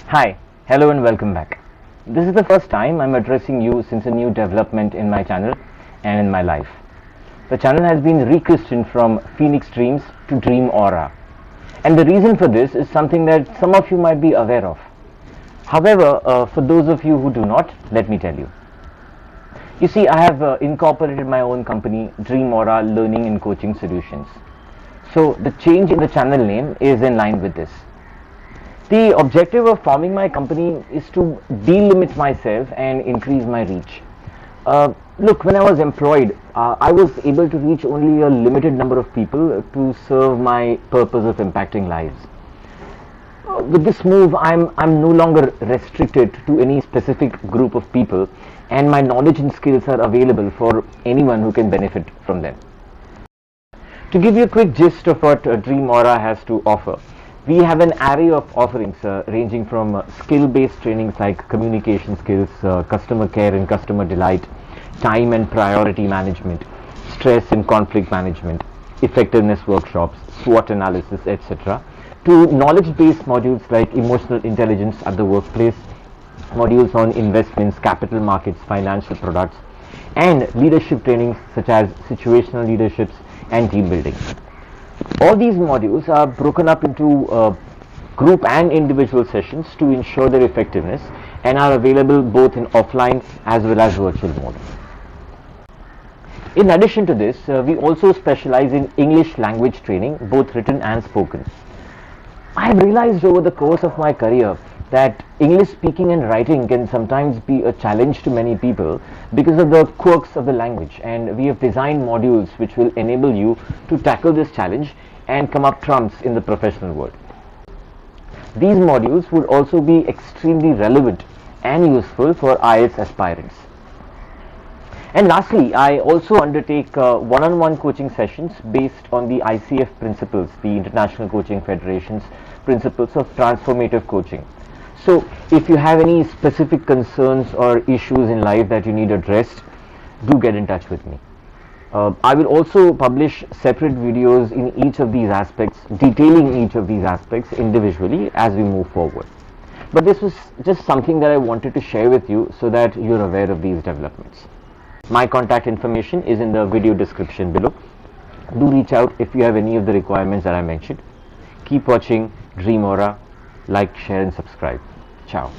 Hi, hello and welcome back. This is the first time I'm addressing you since a new development in my channel and in my life. The channel has been rechristened from Phoenix Dreams to Dreamaura. And the reason for this is something that some of you might be aware of. However, for those of you who do not, let me tell you. You see, I have incorporated my own company, Dreamaura Learning and Coaching Solutions. So the change in the channel name is in line with this. The objective of forming my company is to delimit myself and increase my reach. Look, when I was employed, I was able to reach only a limited number of people to serve my purpose of impacting lives. With this move, I'm no longer restricted to any specific group of people, and my knowledge and skills are available for anyone who can benefit from them. To give you a quick gist of what Dreamaura has to offer, we have an array of offerings ranging from skill-based trainings like communication skills, customer care and customer delight, time and priority management, stress and conflict management, effectiveness workshops, SWOT analysis, etc., to knowledge-based modules like emotional intelligence at the workplace, modules on investments, capital markets, financial products, and leadership trainings such as situational leaderships and team building. All these modules are broken up into group and individual sessions to ensure their effectiveness and are available both in offline as well as virtual mode. In addition to this, we also specialize in English language training, both written and spoken. I have realized over the course of my career that English speaking and writing can sometimes be a challenge to many people because of the quirks of the language, and we have designed modules which will enable you to tackle this challenge and come up trumps in the professional world. These modules would also be extremely relevant and useful for IELTS aspirants. And lastly, I also undertake one-on-one coaching sessions based on the ICF principles, the International Coaching Federation's principles of transformative coaching. So if you have any specific concerns or issues in life that you need addressed, do get in touch with me. I will also publish separate videos in each of these aspects, detailing each of these aspects individually as we move forward. But this was just something that I wanted to share with you so that you're aware of these developments. My contact information is in the video description below. Do reach out if you have any of the requirements that I mentioned. Keep watching Dreamaura. Like, share and subscribe. Ciao.